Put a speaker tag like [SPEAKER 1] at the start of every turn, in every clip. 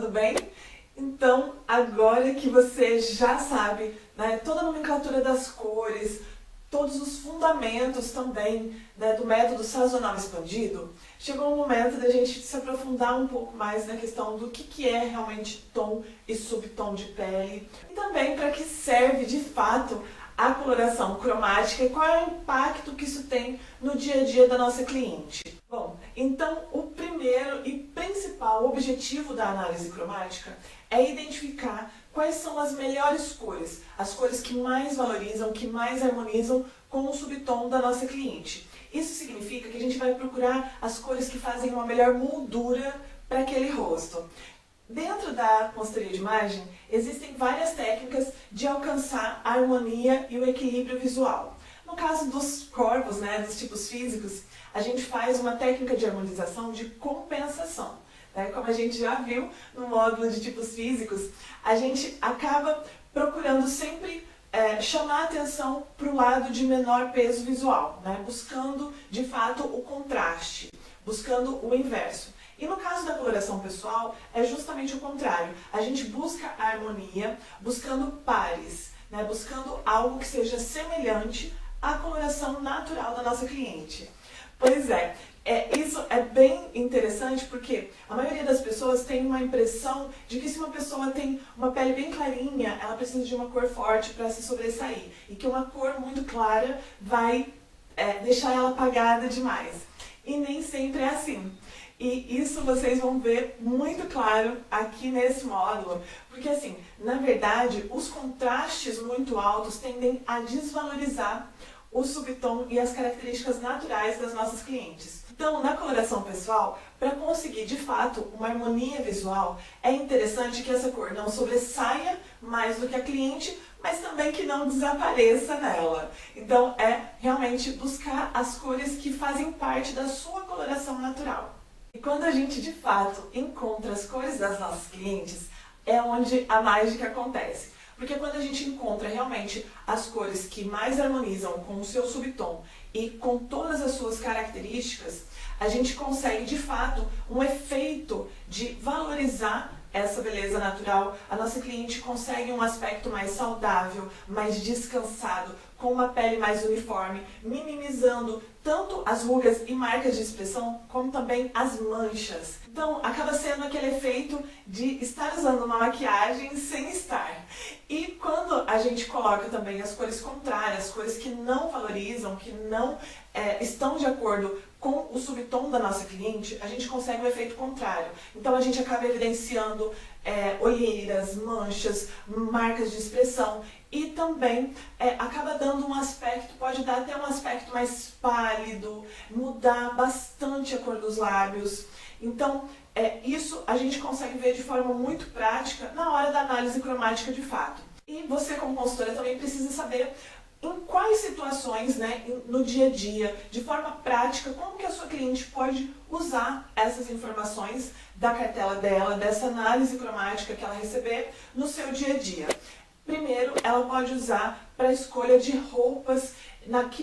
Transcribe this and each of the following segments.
[SPEAKER 1] tudo bem? Então, agora que você já sabe, né, toda a nomenclatura das cores, todos os fundamentos também, né, do método sazonal expandido, chegou o momento da gente se aprofundar um pouco mais na questão do que é realmente tom e subtom de pele e também para que serve de fato a coloração cromática e qual é o impacto que isso tem no dia a dia da nossa cliente. Bom, então o primeiro e principal objetivo da análise cromática é identificar quais são as melhores cores, as cores que mais valorizam, que mais harmonizam com o subtom da nossa cliente. Isso significa que a gente vai procurar as cores que fazem uma melhor moldura para aquele rosto. Dentro da consultoria de imagem, existem várias técnicas de alcançar a harmonia e o equilíbrio visual. No caso dos corpos, né, dos tipos físicos, a gente faz uma técnica de harmonização de compensação. Como a gente já viu no módulo de tipos físicos, a gente acaba procurando sempre chamar a atenção para o lado de menor peso visual, né, buscando de fato o contraste, buscando o inverso. E no caso da coloração pessoal, é justamente o contrário. A gente busca a harmonia, buscando pares, né? Buscando algo que seja semelhante à coloração natural da nossa cliente. Pois é, isso é bem interessante porque a maioria das pessoas tem uma impressão de que se uma pessoa tem uma pele bem clarinha, ela precisa de uma cor forte para se sobressair. E que uma cor muito clara vai deixar ela apagada demais. E nem sempre é assim. E isso vocês vão ver muito claro aqui nesse módulo, porque assim, na verdade, os contrastes muito altos tendem a desvalorizar o subtom e as características naturais das nossas clientes. Então, na coloração pessoal, para conseguir de fato uma harmonia visual, é interessante que essa cor não sobressaia mais do que a cliente, mas também que não desapareça nela. Então, é realmente buscar as cores que fazem parte da sua coloração natural. E quando a gente de fato encontra as cores das nossas clientes, é onde a mágica acontece. Porque quando a gente encontra realmente as cores que mais harmonizam com o seu subtom e com todas as suas características, a gente consegue de fato um efeito de valorizar essa beleza natural. A nossa cliente consegue um aspecto mais saudável, mais descansado, com uma pele mais uniforme, minimizando tanto as rugas e marcas de expressão, como também as manchas. Então, acaba sendo aquele efeito de estar usando uma maquiagem sem estar. E quando a gente coloca também as cores contrárias, cores que não valorizam, que não estão de acordo com o subtom da nossa cliente, a gente consegue o efeito contrário. Então, a gente acaba evidenciando olheiras, manchas, marcas de expressão e também acaba dando um aspecto, pode dar até um aspecto mais pálido, mudar bastante a cor dos lábios. Então, isso a gente consegue ver de forma muito prática na hora da análise cromática de fato. E você, como consultora, também precisa saber em quais situações, né, no dia a dia, de forma prática, como que a sua cliente pode usar essas informações da cartela dela, dessa análise cromática que ela receber no seu dia a dia. Primeiro, ela pode usar para a escolha de roupas,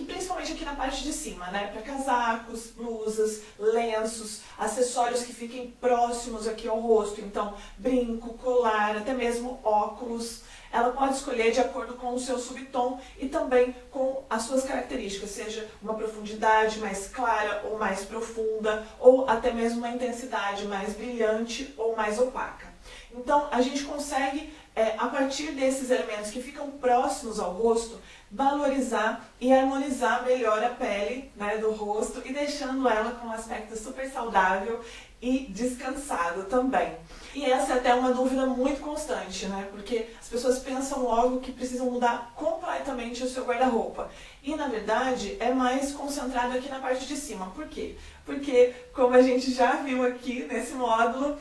[SPEAKER 1] principalmente aqui na parte de cima, né? Para casacos, blusas, lenços, acessórios que fiquem próximos aqui ao rosto. Então, brinco, colar, até mesmo óculos. Ela pode escolher de acordo com o seu subtom e também com as suas características, seja uma profundidade mais clara ou mais profunda, ou até mesmo uma intensidade mais brilhante ou mais opaca. Então, a gente consegue, a partir desses elementos que ficam próximos ao rosto, valorizar e harmonizar melhor a pele, né, do rosto e deixando ela com um aspecto super saudável e descansado também. E essa é até uma dúvida muito constante, né? Porque as pessoas pensam logo que precisam mudar completamente o seu guarda-roupa. E na verdade é mais concentrado aqui na parte de cima. Por quê? Porque, como a gente já viu aqui nesse módulo,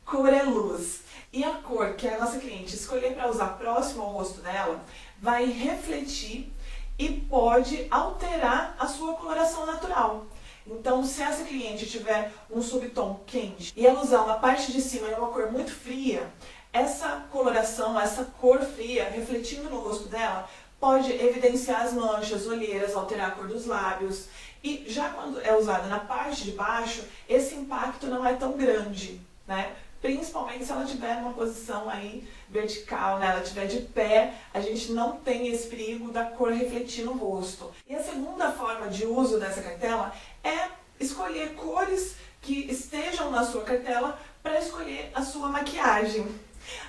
[SPEAKER 1] cor é luz. E a cor que a nossa cliente escolher para usar próximo ao rosto dela vai refletir e pode alterar a sua coloração natural. Então, se essa cliente tiver um subtom quente e ela usar uma parte de cima em uma cor muito fria, essa coloração, essa cor fria, refletindo no rosto dela, pode evidenciar as manchas, olheiras, alterar a cor dos lábios. E já quando é usada na parte de baixo, esse impacto não é tão grande, né? principalmente se ela estiver numa posição aí vertical, né? Ela estiver de pé, a gente não tem esse perigo da cor refletir no rosto. E a segunda forma de uso dessa cartela é escolher cores que estejam na sua cartela para escolher a sua maquiagem.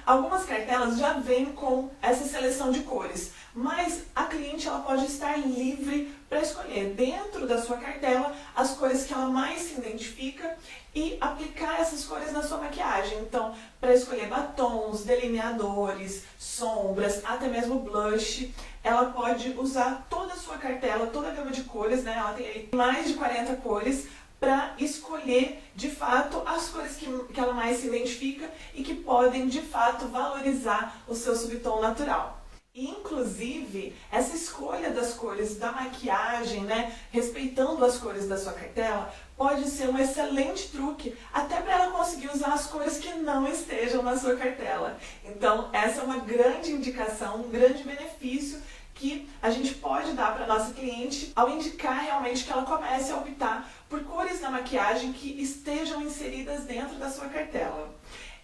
[SPEAKER 1] Algumas cartelas já vêm com essa seleção de cores, mas a cliente ela pode estar livre para escolher dentro da sua cartela as cores que ela mais se identifica e aplicar essas cores na sua maquiagem. Então, para escolher batons, delineadores, sombras, até mesmo blush, ela pode usar toda a sua cartela, toda a gama de cores, né? Ela tem aí mais de 40 cores, para escolher de fato as cores que ela mais se identifica e que podem de fato valorizar o seu subtom natural. E, inclusive, essa escolha das cores da maquiagem, né, respeitando as cores da sua cartela, pode ser um excelente truque até para ela conseguir usar as cores que não estejam na sua cartela. Então, essa é uma grande indicação, um grande benefício que a gente pode dar para a nossa cliente ao indicar realmente que ela comece a optar por cores na maquiagem que estejam inseridas dentro da sua cartela.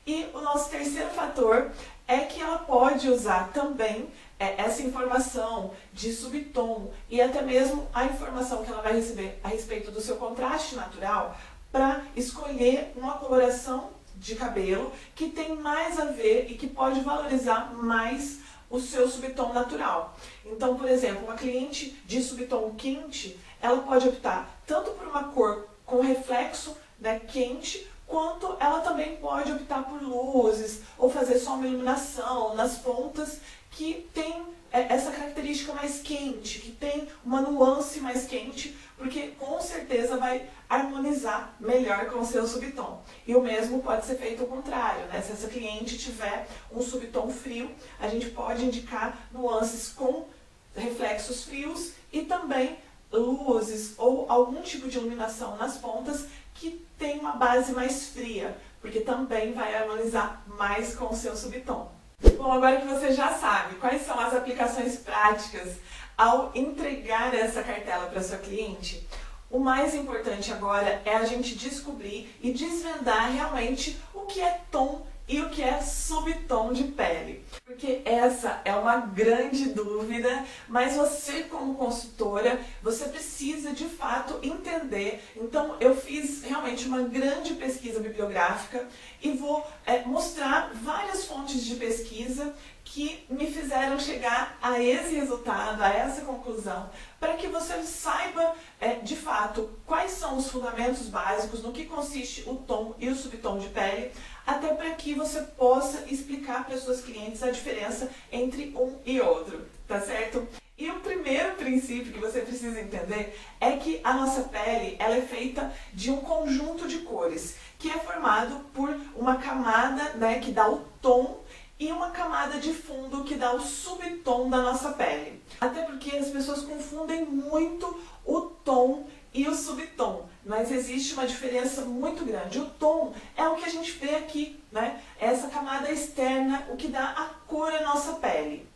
[SPEAKER 1] E o nosso terceiro fator é que ela pode usar também essa informação de subtom e até mesmo a informação que ela vai receber a respeito do seu contraste natural para escolher uma coloração de cabelo que tem mais a ver e que pode valorizar mais o seu subtom natural. Então, por exemplo, uma cliente de subtom quente, ela pode optar tanto por uma cor com reflexo, né, quente, quanto ela também pode optar por luzes ou fazer só uma iluminação nas pontas que tem essa característica mais quente, que tem uma nuance mais quente, porque com certeza vai harmonizar melhor com o seu subtom. E o mesmo pode ser feito ao contrário, né? Se essa cliente tiver um subtom frio, a gente pode indicar nuances com reflexos frios e também luzes ou algum tipo de iluminação nas pontas que tem uma base mais fria, porque também vai harmonizar mais com o seu subtom. Bom, agora que você já sabe quais são as aplicações práticas ao entregar essa cartela para sua cliente, o mais importante agora é a gente descobrir e desvendar realmente o que é tom e o que é subtom de pele. Porque essa é uma grande dúvida, mas você como consultora, você precisa de fato entender. Então eu fiz realmente uma grande pesquisa bibliográfica e vou mostrar várias fontes de pesquisa que me fizeram chegar a esse resultado, a essa conclusão, para que você saiba de fato quais são os fundamentos básicos, no que consiste o tom e o subtom de pele, até para que você possa explicar para as suas clientes a diferença entre um e outro, tá certo? E o primeiro princípio que você precisa entender é que a nossa pele ela é feita de um conjunto de cores, que é formado por uma camada, né, que dá o tom e uma camada de fundo que dá o subtom da nossa pele. Até porque as pessoas confundem muito o tom e o subtom, mas existe uma diferença muito grande. O tom é o que a gente vê aqui, né? Essa camada externa, o que dá a cor à nossa pele.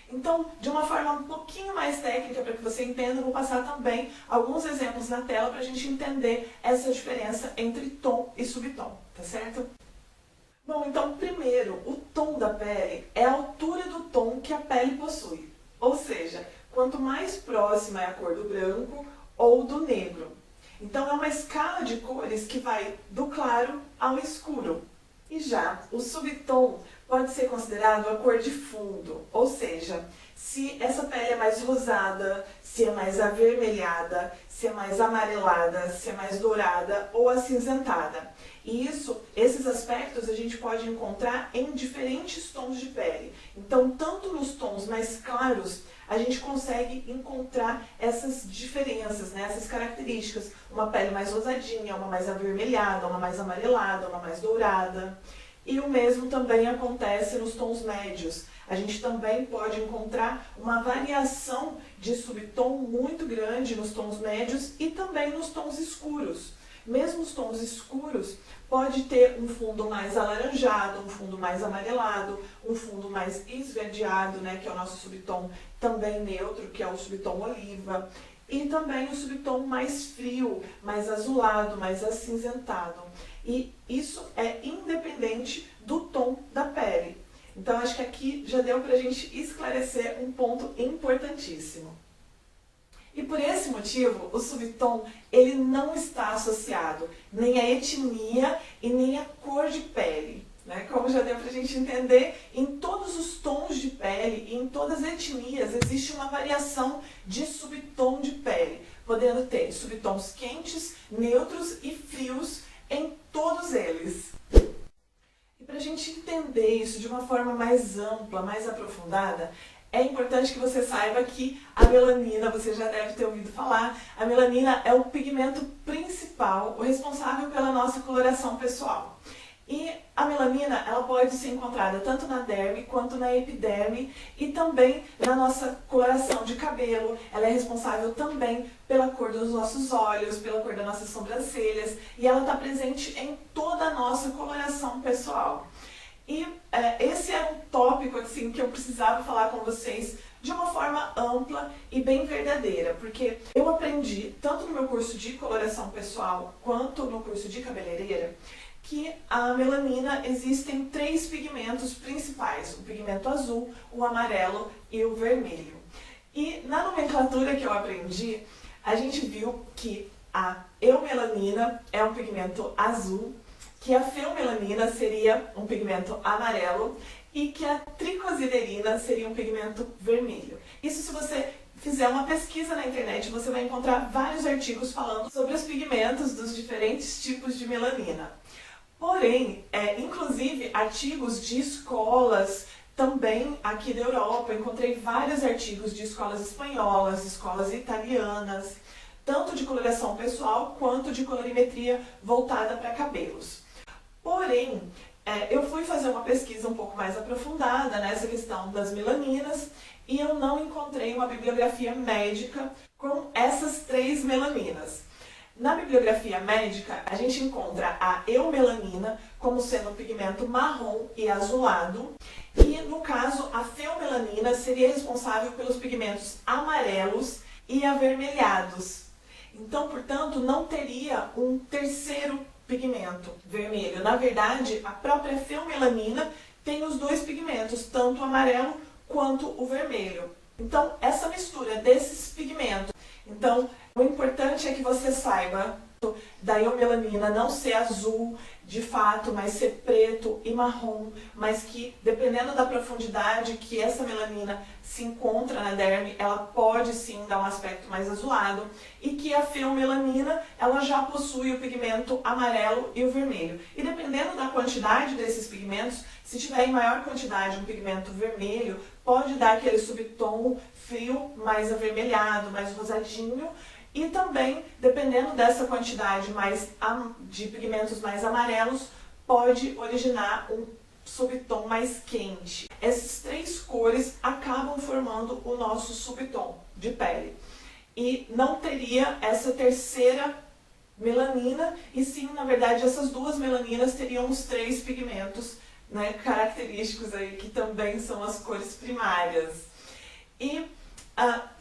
[SPEAKER 1] Então, de uma forma um pouquinho mais técnica, para que você entenda, eu vou passar também alguns exemplos na tela para a gente entender essa diferença entre tom e subtom, tá certo? Bom, então primeiro, o tom da pele é a altura do tom que a pele possui. Ou seja, quanto mais próxima é a cor do branco ou do negro. Então é uma escala de cores que vai do claro ao escuro. E já o subtom pode ser considerado a cor de fundo, ou seja, se essa pele é mais rosada, se é mais avermelhada, se é mais amarelada, se é mais dourada ou acinzentada. E esses aspectos a gente pode encontrar em diferentes tons de pele. Então, tanto nos tons mais claros, a gente consegue encontrar essas diferenças, né? Essas características. Uma pele mais rosadinha, uma mais avermelhada, uma mais amarelada, uma mais dourada. E o mesmo também acontece nos tons médios. A gente também pode encontrar uma variação de subtom muito grande nos tons médios e também nos tons escuros. Mesmo os tons escuros pode ter um fundo mais alaranjado, um fundo mais amarelado, um fundo mais esverdeado, né, que é o nosso subtom também neutro, que é o subtom oliva, e também o subtom mais frio, mais azulado, mais acinzentado. E isso é independente do tom da pele. Então acho que aqui já deu pra gente esclarecer um ponto importantíssimo. E por esse motivo, o subtom ele não está associado nem à etnia e nem à cor de pele. Né? Como já deu pra gente entender, em todos os tons de pele e em todas as etnias existe uma variação de subtom de pele, podendo ter subtons quentes, neutros e frios em todos eles. E para a gente entender isso de uma forma mais ampla, mais aprofundada, é importante que você saiba que a melanina, você já deve ter ouvido falar, a melanina é o pigmento principal, o responsável pela nossa coloração pessoal. E a melanina, ela pode ser encontrada tanto na derme quanto na epiderme e também na nossa coloração de cabelo. Ela é responsável também pela cor dos nossos olhos, pela cor das nossas sobrancelhas e ela está presente em toda a nossa coloração pessoal. E esse era um tópico assim, que eu precisava falar com vocês de uma forma ampla e bem verdadeira, porque eu aprendi, tanto no meu curso de coloração pessoal quanto no curso de cabeleireira, que a melanina existem 3 pigmentos principais, o pigmento azul, o amarelo e o vermelho. E na nomenclatura que eu aprendi, a gente viu que a eumelanina é um pigmento azul, que a feomelanina seria um pigmento amarelo e que a tricosiderina seria um pigmento vermelho. Isso se você fizer uma pesquisa na internet, você vai encontrar vários artigos falando sobre os pigmentos dos diferentes tipos de melanina. Porém, inclusive artigos de escolas também aqui da Europa, eu encontrei vários artigos de escolas espanholas, escolas italianas, tanto de coloração pessoal quanto de colorimetria voltada para cabelos. Porém, eu fui fazer uma pesquisa um pouco mais aprofundada nessa questão das melaninas e eu não encontrei uma bibliografia médica com essas 3 melaninas. Na bibliografia médica, a gente encontra a eumelanina como sendo um pigmento marrom e azulado, e no caso a feomelanina seria responsável pelos pigmentos amarelos e avermelhados. Então, portanto, não teria um terceiro pigmento vermelho. Na verdade, a própria feomelanina tem os 2 pigmentos, tanto o amarelo quanto o vermelho. Então, essa mistura desses pigmentos. Então, o importante é que você saiba da eumelanina não ser azul de fato, mas ser preto e marrom, mas que dependendo da profundidade que essa melanina se encontra na derme, ela pode sim dar um aspecto mais azulado, e que a feomelanina ela já possui o pigmento amarelo e o vermelho. E dependendo da quantidade desses pigmentos, se tiver em maior quantidade um pigmento vermelho, pode dar aquele subtom frio, mais avermelhado, mais rosadinho. E também, dependendo dessa quantidade de pigmentos mais amarelos, pode originar um subtom mais quente. Essas 3 cores acabam formando o nosso subtom de pele. E não teria essa terceira melanina, e sim, na verdade, essas 2 melaninas teriam os 3 pigmentos, né, característicos aí, que também são as cores primárias. E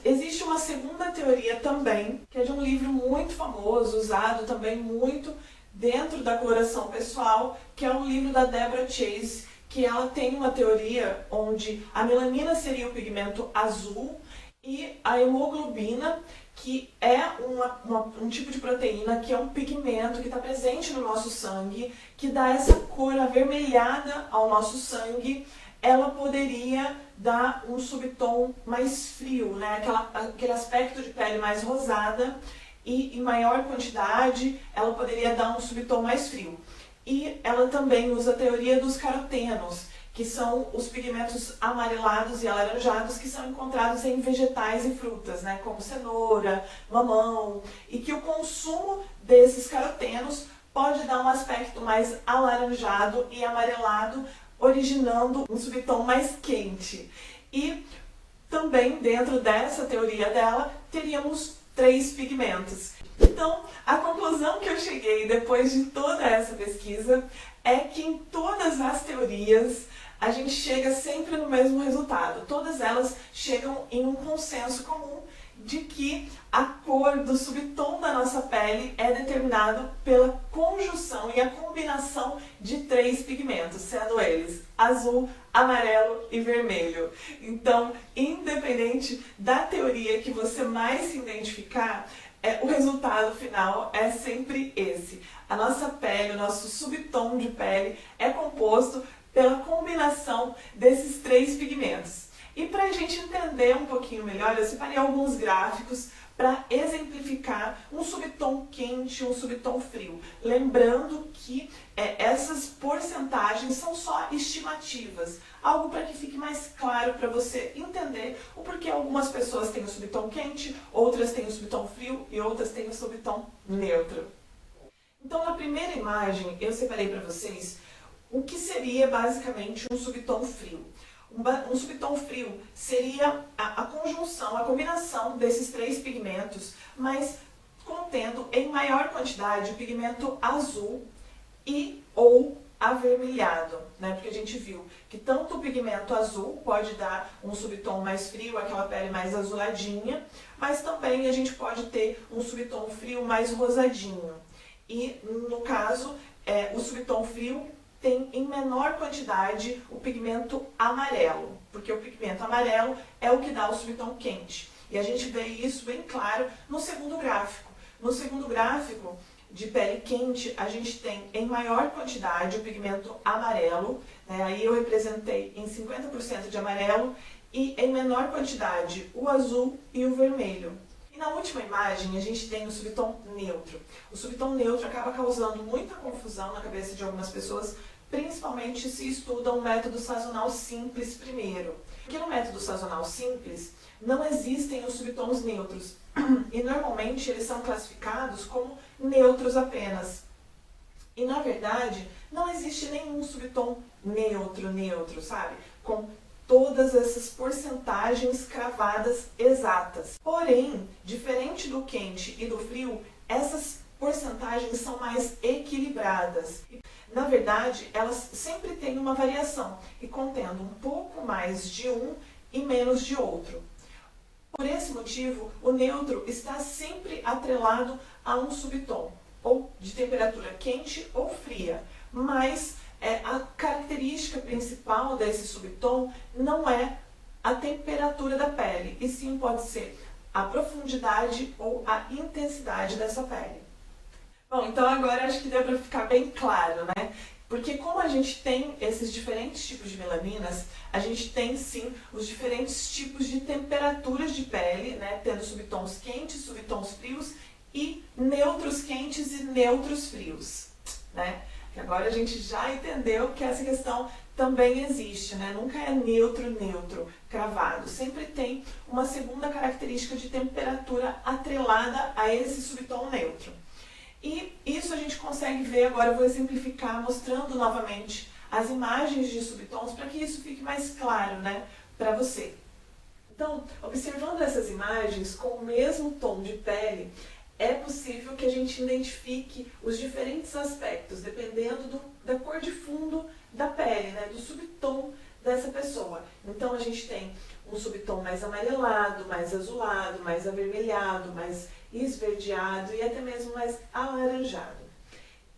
[SPEAKER 1] existe uma segunda teoria também, que é de um livro muito famoso, usado também muito dentro da coloração pessoal, que é um livro da Deborah Chase, que ela tem uma teoria onde a melanina seria o pigmento azul e a hemoglobina, que é um tipo de proteína, que é um pigmento que está presente no nosso sangue, que dá essa cor avermelhada ao nosso sangue, ela poderia dar um subtom mais frio, né? Aquele aspecto de pele mais rosada, e em maior quantidade ela poderia dar um subtom mais frio. E ela também usa a teoria dos carotenos, que são os pigmentos amarelados e alaranjados que são encontrados em vegetais e frutas, né? Como cenoura, mamão, e que o consumo desses carotenos pode dar um aspecto mais alaranjado e amarelado, originando um subtom mais quente. E também dentro dessa teoria dela, teríamos 3 pigmentos. Então, a conclusão que eu cheguei depois de toda essa pesquisa é que em todas as teorias a gente chega sempre no mesmo resultado. Todas elas chegam em um consenso comum, de que a cor do subtom da nossa pele é determinado pela conjunção e a combinação de 3 pigmentos, sendo eles azul, amarelo e vermelho. Então, independente da teoria que você mais se identificar, o resultado final é sempre esse. A nossa pele, o nosso subtom de pele é composto pela combinação desses 3 pigmentos. E para a gente entender um pouquinho melhor, eu separei alguns gráficos para exemplificar um subtom quente e um subtom frio. Lembrando que essas porcentagens são só estimativas, algo para que fique mais claro para você entender o porquê algumas pessoas têm o subtom quente, outras têm o subtom frio e outras têm o subtom neutro. Então, na primeira imagem, eu separei para vocês o que seria basicamente um subtom frio. Um subtom frio seria a conjunção, a combinação desses 3 pigmentos, mas contendo em maior quantidade o pigmento azul e ou avermelhado, né? Porque a gente viu que tanto o pigmento azul pode dar um subtom mais frio, aquela pele mais azuladinha, mas também a gente pode ter um subtom frio mais rosadinho. E no caso, o subtom frio tem em menor quantidade o pigmento amarelo, porque o pigmento amarelo é o que dá o subtom quente. E a gente vê isso bem claro no segundo gráfico. No segundo gráfico de pele quente, a gente tem em maior quantidade o pigmento amarelo, né? Aí eu representei em 50% de amarelo, e em menor quantidade o azul e o vermelho. E na última imagem a gente tem o subtom neutro. O subtom neutro acaba causando muita confusão na cabeça de algumas pessoas, principalmente se estuda um método sazonal simples primeiro. Porque no método sazonal simples não existem os subtons neutros e normalmente eles são classificados como neutros apenas. E na verdade não existe nenhum subtom neutro, sabe? Com todas essas porcentagens cravadas exatas. Porém, diferente do quente e do frio, essas porcentagens são mais equilibradas. Na verdade, elas sempre têm uma variação e contendo um pouco mais de um e menos de outro. Por esse motivo, o neutro está sempre atrelado a um subtom, ou de temperatura quente ou fria, mas a característica principal desse subtom não é a temperatura da pele, e sim pode ser a profundidade ou a intensidade dessa pele. Bom, então agora acho que deu para ficar bem claro, né? Porque como a gente tem esses diferentes tipos de melaninas, a gente tem sim os diferentes tipos de temperaturas de pele, né? Tendo subtons quentes, subtons frios e neutros quentes e neutros frios, né? E agora a gente já entendeu que essa questão também existe, né? Nunca é neutro cravado. Sempre tem uma segunda característica de temperatura atrelada a esse subtom neutro. E isso a gente consegue ver, agora eu vou exemplificar mostrando novamente as imagens de subtons para que isso fique mais claro, né, para você. Então, observando essas imagens com o mesmo tom de pele, é possível que a gente identifique os diferentes aspectos, dependendo da cor de fundo da pele, né, do subtom dessa pessoa. Então a gente tem um subtom mais amarelado, mais azulado, mais avermelhado, mais esverdeado e até mesmo mais alaranjado.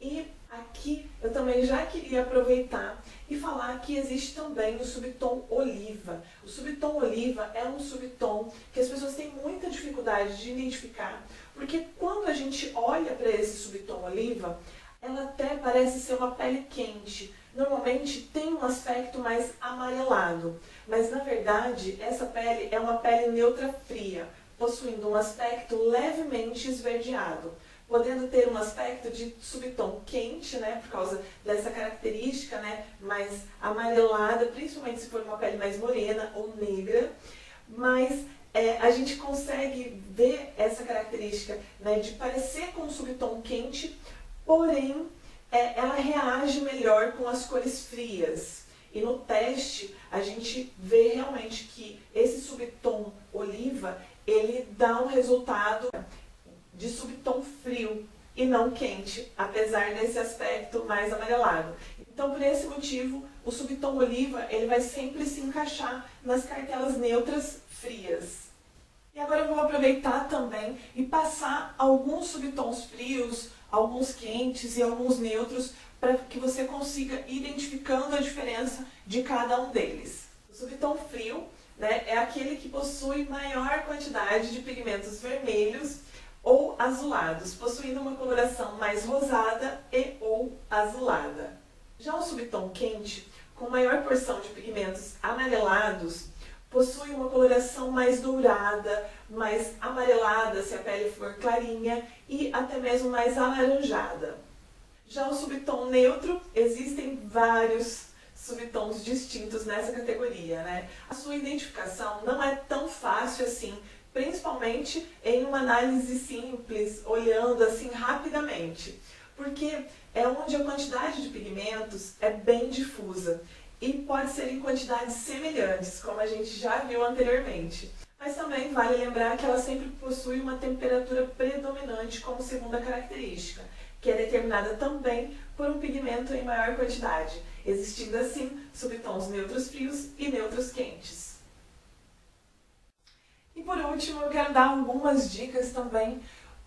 [SPEAKER 1] E aqui eu também já queria aproveitar e falar que existe também o subtom oliva. O subtom oliva é um subtom que as pessoas têm muita dificuldade de identificar, porque quando a gente olha para esse subtom oliva, ela até parece ser uma pele quente. Normalmente tem um aspecto mais amarelado, mas na verdade essa pele é uma pele neutra fria, possuindo um aspecto levemente esverdeado, podendo ter um aspecto de subtom quente, né, por causa dessa característica, né, mais amarelada, principalmente se for uma pele mais morena ou negra, mas a gente consegue ver essa característica, né, de parecer com um subtom quente, porém ela reage melhor com as cores frias. E no teste a gente vê realmente que esse subtom oliva, ele dá um resultado de subtom frio e não quente, apesar desse aspecto mais amarelado. Então, por esse motivo, o subtom oliva ele vai sempre se encaixar nas cartelas neutras frias. E agora eu vou aproveitar também e passar alguns subtons frios, alguns quentes e alguns neutros para que você consiga ir identificando a diferença de cada um deles. O subtom frio, né, é aquele que possui maior quantidade de pigmentos vermelhos ou azulados, possuindo uma coloração mais rosada e ou azulada. Já o subtom quente, com maior porção de pigmentos amarelados, possui uma coloração mais dourada, mais amarelada se a pele for clarinha e até mesmo mais alaranjada. Já o subtom neutro, existem vários subtons distintos nessa categoria, né? A sua identificação não é tão fácil assim, principalmente em uma análise simples, olhando assim rapidamente, porque é onde a quantidade de pigmentos é bem difusa e pode ser em quantidades semelhantes, como a gente já viu anteriormente. Mas também vale lembrar que ela sempre possui uma temperatura predominante como segunda característica, que é determinada também por um pigmento em maior quantidade, existindo assim subtons neutros frios e neutros quentes. E por último, eu quero dar algumas dicas também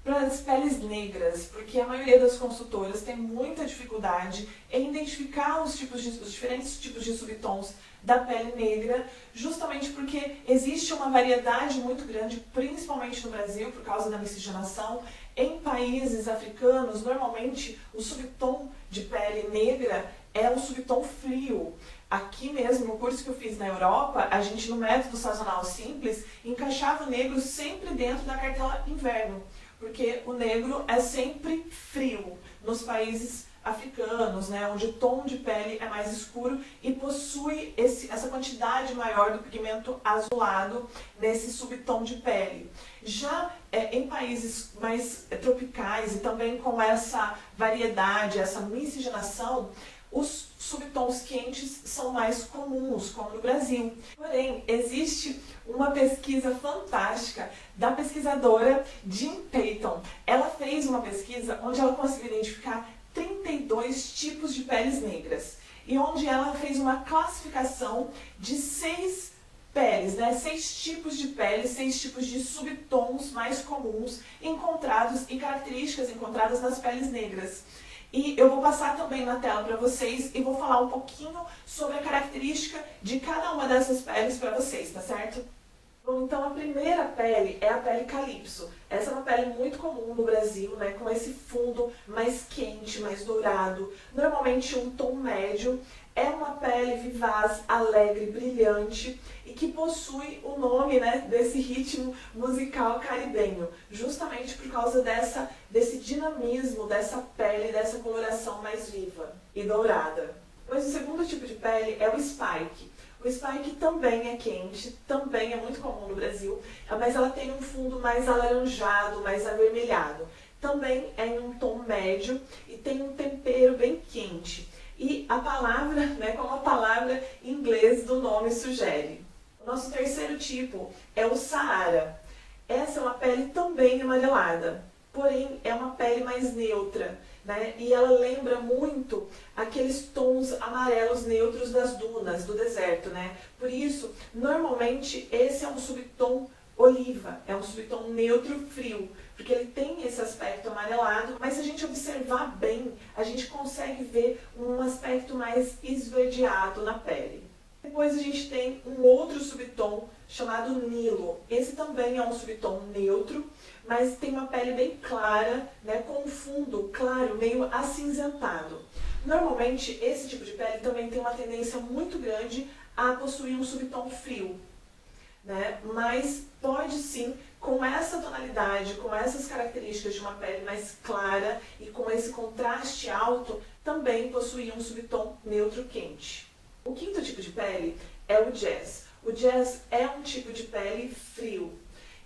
[SPEAKER 1] para as peles negras, porque a maioria das consultoras tem muita dificuldade em identificar os diferentes tipos de subtons da pele negra, justamente porque existe uma variedade muito grande, principalmente no Brasil, por causa da miscigenação. Em países africanos, normalmente o subtom de pele negra é um subtom frio. Aqui mesmo, no curso que eu fiz na Europa, a gente no método sazonal simples encaixava o negro sempre dentro da cartela inverno, porque o negro é sempre frio nos países africanos, né, onde o tom de pele é mais escuro e possui essa quantidade maior do pigmento azulado nesse subtom de pele. Já em países mais tropicais e também com essa variedade, essa miscigenação, os subtons quentes são mais comuns, como no Brasil. Porém, existe uma pesquisa fantástica da pesquisadora Jean Payton. Ela fez uma pesquisa onde ela conseguiu identificar 32 tipos de peles negras e onde ela fez uma classificação de 6 peles, né? 6 tipos de pele, 6 tipos de subtons mais comuns encontrados e características encontradas nas peles negras. E eu vou passar também na tela para vocês e vou falar um pouquinho sobre a característica de cada uma dessas peles para vocês, tá certo? Bom, então a primeira pele é a pele calypso. Essa é uma pele muito comum no Brasil, né, com esse fundo mais quente, mais dourado, normalmente um tom médio. É uma pele vivaz, alegre, brilhante e que possui o nome, né, desse ritmo musical caribenho, justamente por causa desse dinamismo dessa pele, dessa coloração mais viva e dourada. Mas o segundo tipo de pele é o spike. O spike também é quente, também é muito comum no Brasil, mas ela tem um fundo mais alaranjado, mais avermelhado. Também é em um tom médio e tem um tempero bem quente. E a palavra, né, como a palavra em inglês do nome sugere. O nosso terceiro tipo é o Saara. Essa é uma pele também amarelada, porém é uma pele mais neutra, né? E ela lembra muito aqueles tons amarelos neutros das dunas, do deserto, né? Por isso, normalmente esse é um subtom oliva, é um subtom neutro frio, porque ele tem esse aspecto amarelado, mas se a gente observar bem, a gente consegue ver um aspecto mais esverdeado na pele. Depois a gente tem um outro subtom chamado Nilo. Esse também é um subtom neutro, mas tem uma pele bem clara, né, com um fundo claro, meio acinzentado. Normalmente esse tipo de pele também tem uma tendência muito grande a possuir um subtom frio, né? Mas pode sim, com essa tonalidade, com essas características de uma pele mais clara e com esse contraste alto, também possuir um subtom neutro quente. O quinto tipo de pele é o jazz. O jazz é um tipo de pele frio.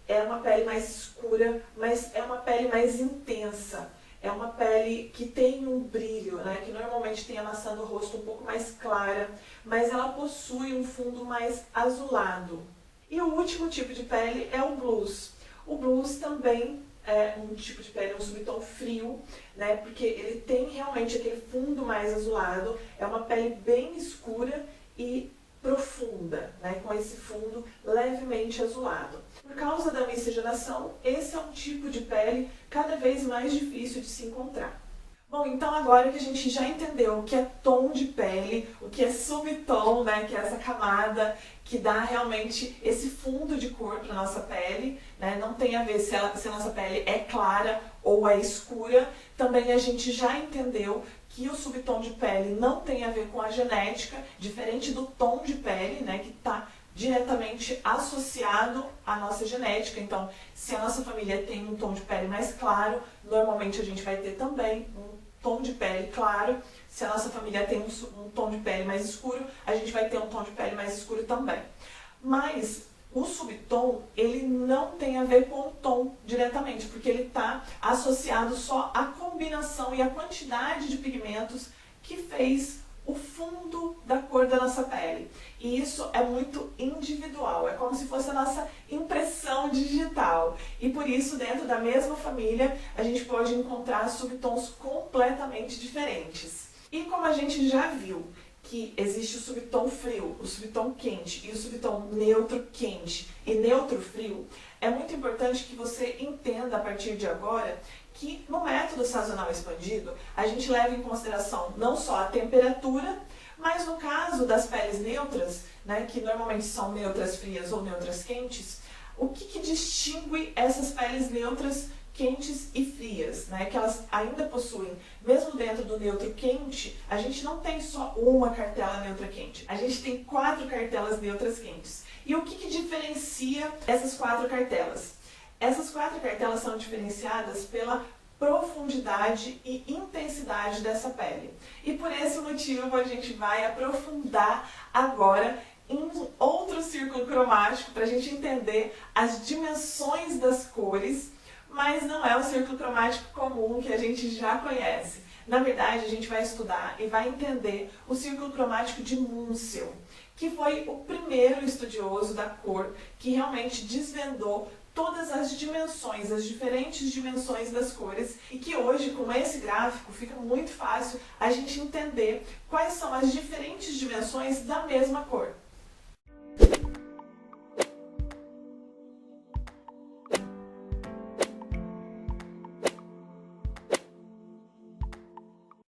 [SPEAKER 1] É uma pele mais escura, mas é uma pele mais intensa. É uma pele que tem um brilho, né, que normalmente tem a maçã do rosto um pouco mais clara, mas ela possui um fundo mais azulado. E o último tipo de pele é o blues. O blues também é um tipo de pele, um subtom frio, né, porque ele tem realmente aquele fundo mais azulado, é uma pele bem escura e profunda, né, com esse fundo levemente totalmente azulado. Por causa da miscigenação, esse é um tipo de pele cada vez mais difícil de se encontrar. Bom, então agora que a gente já entendeu o que é tom de pele, o que é subtom, né, que é essa camada que dá realmente esse fundo de cor para a nossa pele, né, não tem a ver se a nossa pele é clara ou é escura. Também a gente já entendeu que o subtom de pele não tem a ver com a genética, diferente do tom de pele, né, que está diretamente associado à nossa genética. Então, se a nossa família tem um tom de pele mais claro, normalmente a gente vai ter também um tom de pele claro. Se a nossa família tem um tom de pele mais escuro, a gente vai ter um tom de pele mais escuro também. Mas o subtom, ele não tem a ver com o tom diretamente, porque ele está associado só à combinação e à quantidade de pigmentos que fez o fundo da cor da nossa pele. E isso é muito individual, é como se fosse a nossa impressão digital. E por isso, dentro da mesma família, a gente pode encontrar subtons completamente diferentes. E como a gente já viu que existe o subtom frio, o subtom quente e o subtom neutro quente e neutro frio, é muito importante que você entenda a partir de agora que no método sazonal expandido a gente leva em consideração não só a temperatura, mas no caso das peles neutras, né, que normalmente são neutras frias ou neutras quentes, o que distingue essas peles neutras quentes e frias, né, que elas ainda possuem, mesmo dentro do neutro quente, a gente não tem só uma cartela neutra quente, a gente tem 4 cartelas neutras quentes. E o que diferencia essas 4 cartelas? Essas 4 cartelas são diferenciadas pela profundidade e intensidade dessa pele. E por esse motivo a gente vai aprofundar agora em outro círculo cromático para a gente entender as dimensões das cores, mas não é o círculo cromático comum que a gente já conhece. Na verdade, a gente vai estudar e vai entender o círculo cromático de Munsell, que foi o primeiro estudioso da cor que realmente desvendou todas as dimensões, as diferentes dimensões das cores, e que hoje, com esse gráfico, fica muito fácil a gente entender quais são as diferentes dimensões da mesma cor.